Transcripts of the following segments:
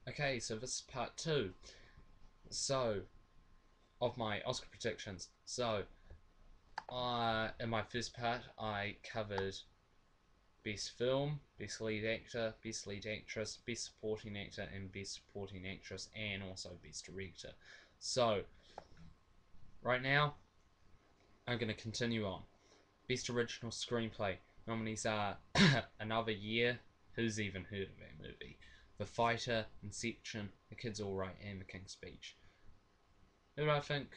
Okay, so this is part two. So, of my Oscar predictions. In my first part, I covered best film, best lead actor, best lead actress, best supporting actor, and best supporting actress, and also best director. So, right now, I'm going to continue on. Best original screenplay nominees are Another Year. Who's even heard of that movie? The Fighter, Inception, The Kid's Alright, and The King's Speech. Who do I think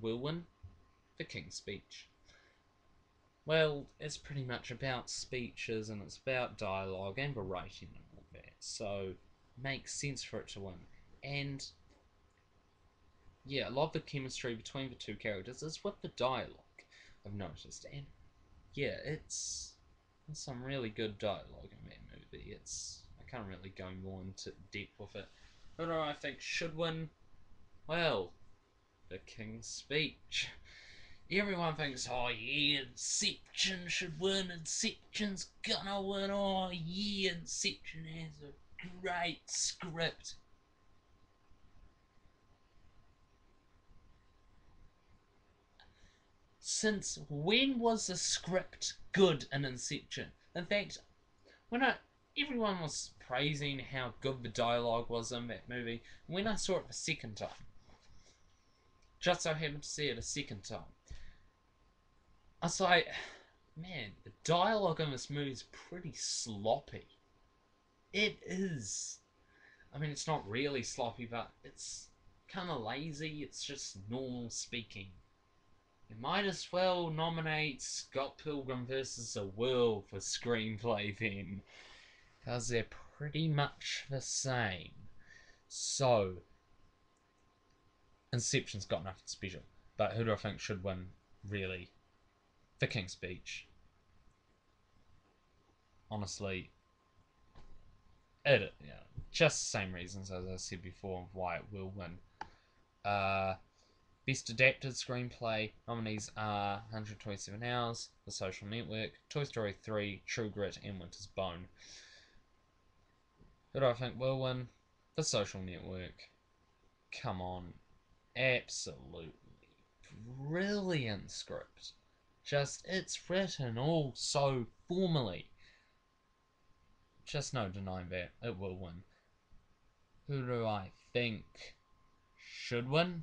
will win? The King's Speech. Well, it's pretty much about speeches and it's about dialogue and the writing and all that, so it makes sense for it to win. And yeah, a lot of the chemistry between the two characters is with the dialogue, I've noticed. And yeah, it's some really good dialogue in that movie. I can't really go more into depth with it. Who do I think should win? Well, The King's Speech. Everyone thinks, oh yeah, Inception should win, Inception's gonna win, oh yeah, Inception has a great script. Since when was the script good in Inception? In fact, when everyone was praising how good the dialogue was in that movie, when I saw it the second time, just so happened to see it a second time, I was like, man, the dialogue in this movie is pretty sloppy. It is. I mean, it's not really sloppy, but it's kind of lazy. It's just normal speaking. You might as well nominate Scott Pilgrim vs. the World for screenplay then, because they're pretty much the same. So, Inception's got nothing special. But who do I think should win, really? The King's Speech. Honestly, just the same reasons as I said before of why it will win. Uh, Best Adapted Screenplay nominees are 127 Hours, The Social Network, Toy Story 3, True Grit, and Winter's Bone. Who do I think will win? The Social Network. Come on. Absolutely brilliant script. Just, it's written all so formally. Just no denying that. It will win. Who do I think should win?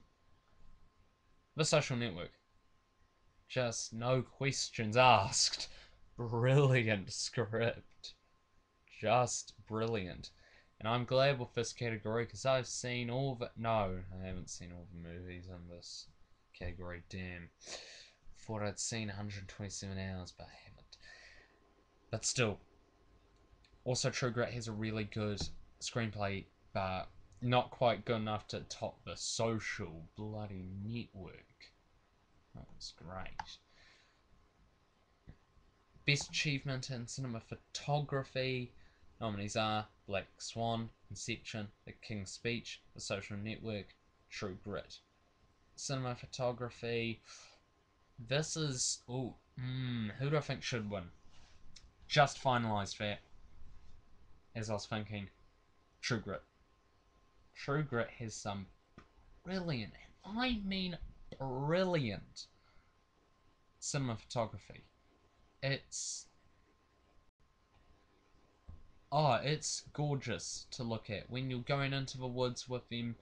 The Social Network. Just no questions asked. Brilliant script. Just brilliant. And I'm glad with this category because I've seen all the. No, I haven't seen all the movies in this category. Damn. Thought I'd seen 127 hours, but I haven't. But still, also True Grit has a really good screenplay, but not quite good enough to top The Social bloody Network. That was great. Best Achievement in Cinematography nominees are Black Swan, Inception, The King's Speech, The Social Network, True Grit. Cinematography. This is. Who do I think should win? Just finalised that, as I was thinking. True Grit. True Grit has some brilliant, I mean brilliant, cinematography. It's it's gorgeous to look at when you're going into the woods with them.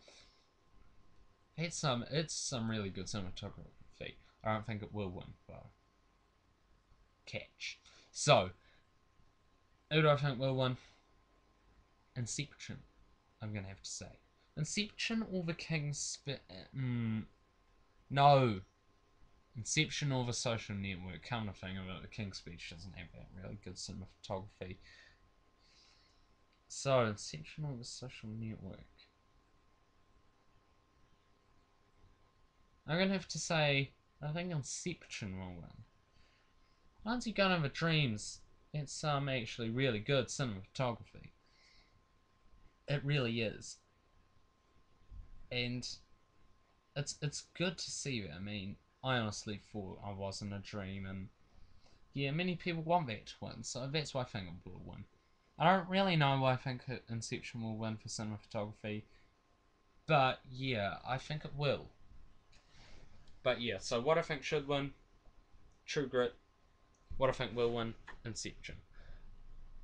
It's some really good cinematography. I don't think it will win though. Catch. So, who do I think will win? Inception. I'm gonna have to say Inception or the King's no. Inception or the Social Network. Come to think of it, the King's Speech doesn't have that really good cinematography. So, Inception or the Social Network. I'm gonna have to say I think Inception will win. Once you go over dreams, it's actually really good cinematography. It really is, and it's good to see that. I mean, I honestly thought I wasn't a dream, and yeah, many people want that to win, so that's why I think it will win. I don't really know why I think Inception will win for cinematography, but yeah, I think it will. But yeah, so what I think should win, True Grit. What I think will win, Inception.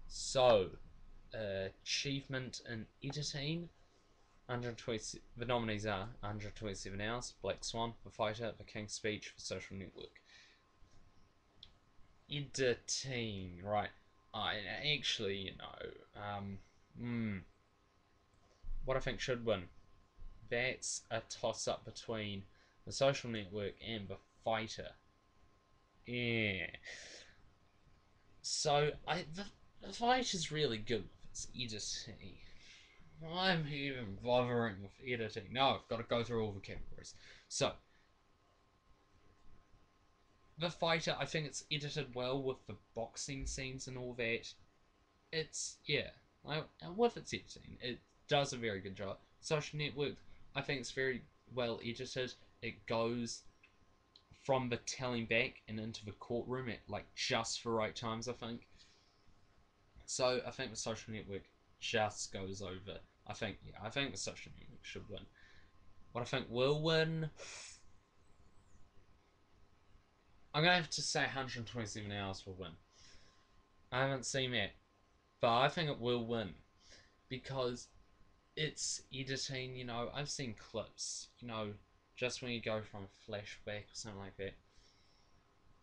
So, achievement in editing. 120. The nominees are 127 Hours, Black Swan, The Fighter, The King's Speech, for Social Network. Editing, right? I actually, what I think should win. That's a toss up between The Social Network and The Fighter. Yeah. So the Fighter's really good with its editing. I'm even bothering with editing. No, I've got to go through all the categories. So, The Fighter, I think it's edited well with the boxing scenes and all that. It's, yeah, with its editing, it does a very good job. Social Network, I think it's very well edited. It goes from the telling back and into the courtroom at like just the right times, I think. So I think the Social Network just goes over. I think the Social Network should win. What I think will win, I'm gonna have to say 127 Hours will win. I haven't seen that, but I think it will win because it's editing. I've seen clips. Just when you go from a flashback or something like that,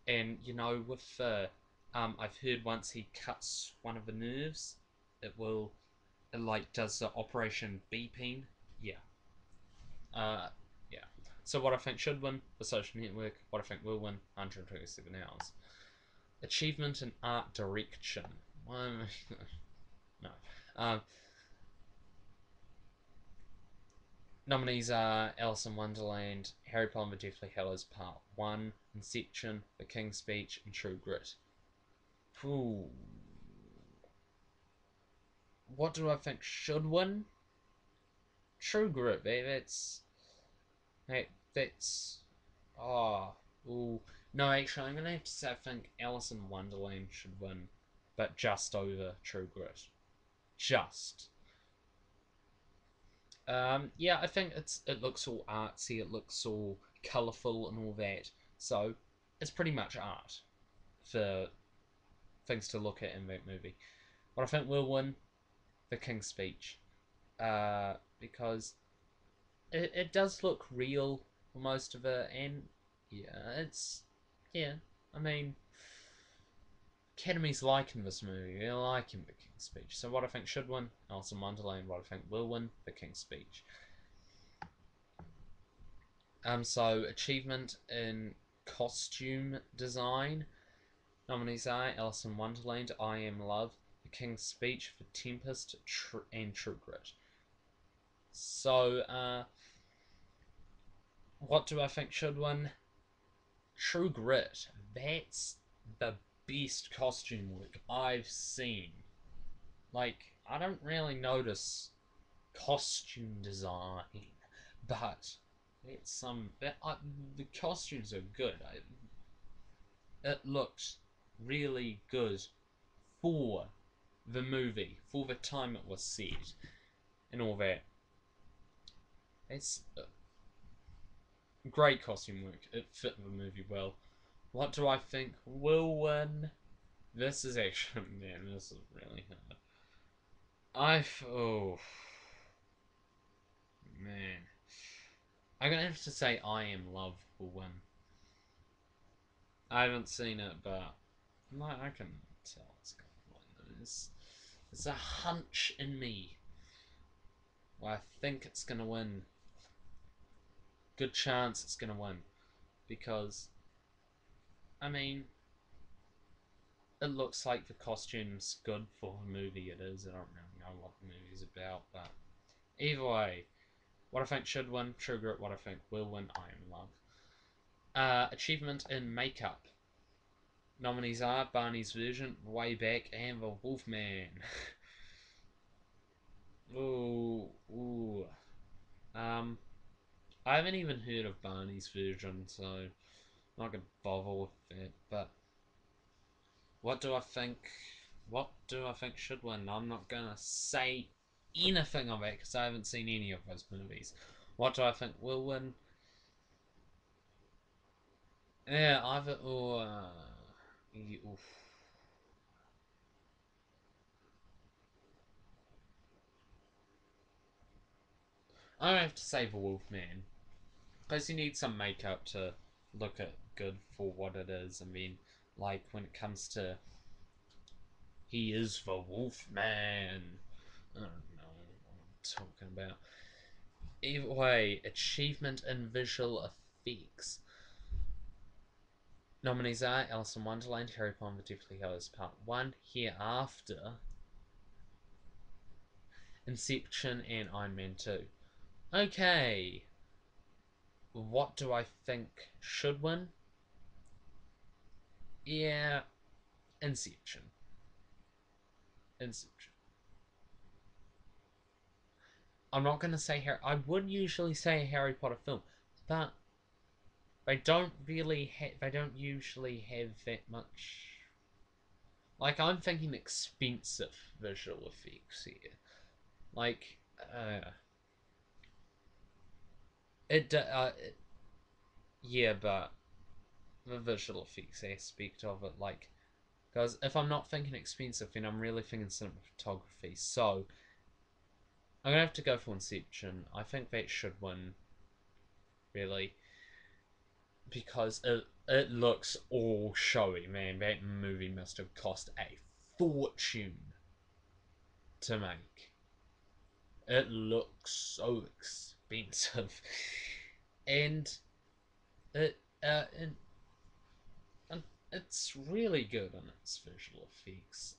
and with I've heard once he cuts one of the nerves, it will, it like does the operation beeping. Yeah. Uh, yeah. So what I think should win, the Social Network. What I think will win, 127 Hours. Achievement in art direction. No. Um, Nominees are Alice in Wonderland, Harry Potter and the Deathly Hallows Part 1, Inception, The King's Speech, and True Grit. Ooh. What do I think should win? True Grit, babe. That's. Oh. Ooh. No, actually, I'm gonna have to say I think Alice in Wonderland should win, but just over True Grit. Just. Yeah, I think it looks all artsy, it looks all colourful and all that. So it's pretty much art for things to look at in that movie. What I think will win, The King's Speech, because it does look real for most of it, and yeah, yeah. I mean, Academy's liking this movie. They're liking The King's Speech. So what I think should win, Alice in Wonderland. What I think will win, The King's Speech. So achievement in costume design. Nominees are Alice in Wonderland, I Am Love, The King's Speech, for Tempest, and True Grit. So, what do I think should win? True Grit. That's the best costume work I've seen. Like, I don't really notice costume design, but it's some. The costumes are good. It looked really good for the movie, for the time it was set, and all that. It's great costume work. It fit the movie well. What do I think will win? This is actually, man, this is really hard. Oh, man. I'm gonna have to say I Am Love will win. I haven't seen it, but I can tell it's gonna win. There's a hunch in me. Well, I think it's gonna win. Good chance it's gonna win. Because, I mean, it looks like the costume's good for the movie it is. I don't really know what the movie's about, but either way, what I think should win, True Grit. What I think will win, I Am Love. Achievement in makeup. Nominees are Barney's Version, Way Back, and The Wolfman. Ooh, ooh. Um, I haven't even heard of Barney's Version, so I'm not gonna bother with that. But what do I think what do I think should win? I'm not gonna say anything of it because I haven't seen any of those movies. What do I think will win? Yeah, either or. Oof. I have to say the Wolfman because you need some makeup to look at good for what it is. I mean, like when it comes to he is the Wolfman. I don't know what I'm talking about. Either way, achievement in visual effects. Nominees are Alice in Wonderland, Harry Potter and the Deathly Hallows Part 1, Hereafter, Inception, and Iron Man 2. Okay, what do I think should win? Yeah, Inception. Inception. I'm not gonna say Harry. I would usually say a Harry Potter film, but they don't really. They don't usually have that much. Like I'm thinking expensive visual effects here. Like, it yeah, but the visual effects aspect of it, like, because if I'm not thinking expensive, then I'm really thinking cinematography. So I'm gonna have to go for Inception. I think that should win, really, because it looks all showy, man. That movie must have cost a fortune to make. It looks so expensive, and it and it's really good on its visual effects.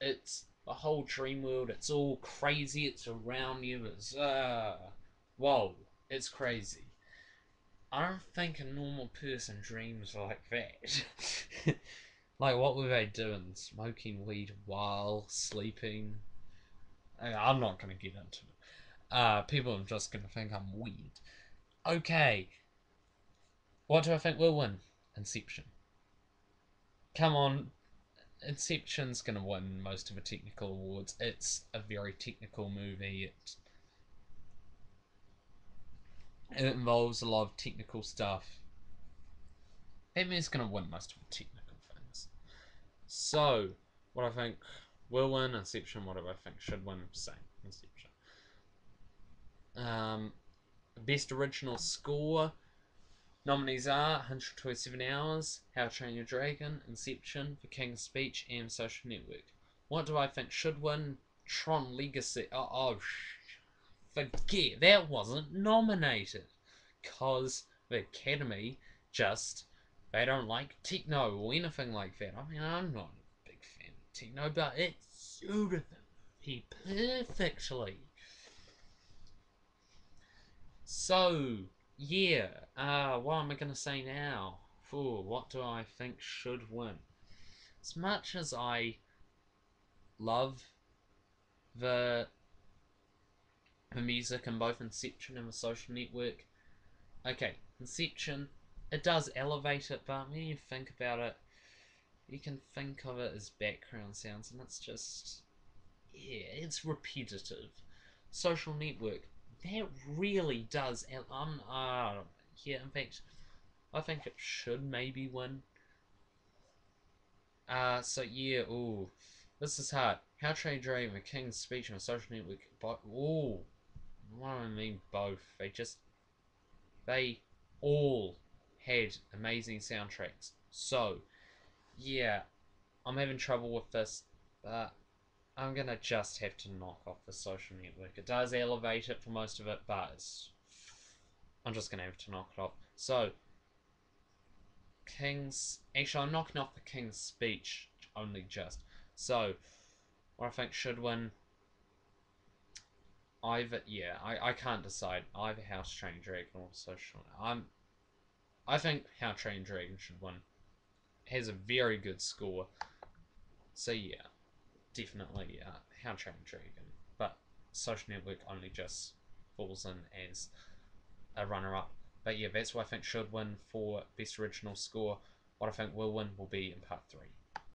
It's a whole dream world. It's all crazy. It's around you. It's whoa, it's crazy. I don't think a normal person dreams like that. Like, what were they doing? Smoking weed while sleeping? I'm not gonna get into it. People are just gonna think I'm weird. Okay, what do I think will win? Inception. Come on, Inception's gonna win most of the technical awards. It's a very technical movie. It involves a lot of technical stuff. Batman's gonna win most of the technical things. So, what I think will win Inception, what do I think should win? Same Inception. Um, Best original score. Nominees are 127 Hours, How to Train Your Dragon, Inception, The King's Speech, and Social Network. What do I think should win? Tron Legacy. Forget that wasn't nominated. Because the Academy just, they don't like techno or anything like that. I mean, I'm not a big fan of techno, but it suited them perfectly. So, yeah, what am I going to say now? For what do I think should win? As much as I love the the music in both Inception and the Social Network, okay, Inception, it does elevate it, but when you think about it, you can think of it as background sounds, and it's just, yeah, it's repetitive. Social Network, that really does, yeah, in fact, I think it should maybe win. So yeah, ooh, this is hard. How Train Dragon, The King's Speech, and Social Network, but ooh, what do I mean both? They all had amazing soundtracks. So yeah, I'm having trouble with this, but I'm gonna just have to knock off the Social Network. It does elevate it for most of it, but I'm just gonna have to knock it off. So King's, actually, I'm knocking off the King's Speech only just. So what I think should win, either, yeah, I can't decide, either House Train Dragon or Social. I think How Train Dragon should win. It has a very good score. So yeah, definitely How Train Dragon. But Social Network only just falls in as a runner up. But yeah, that's what I think should win for Best Original Score. What I think will win will be in part 3.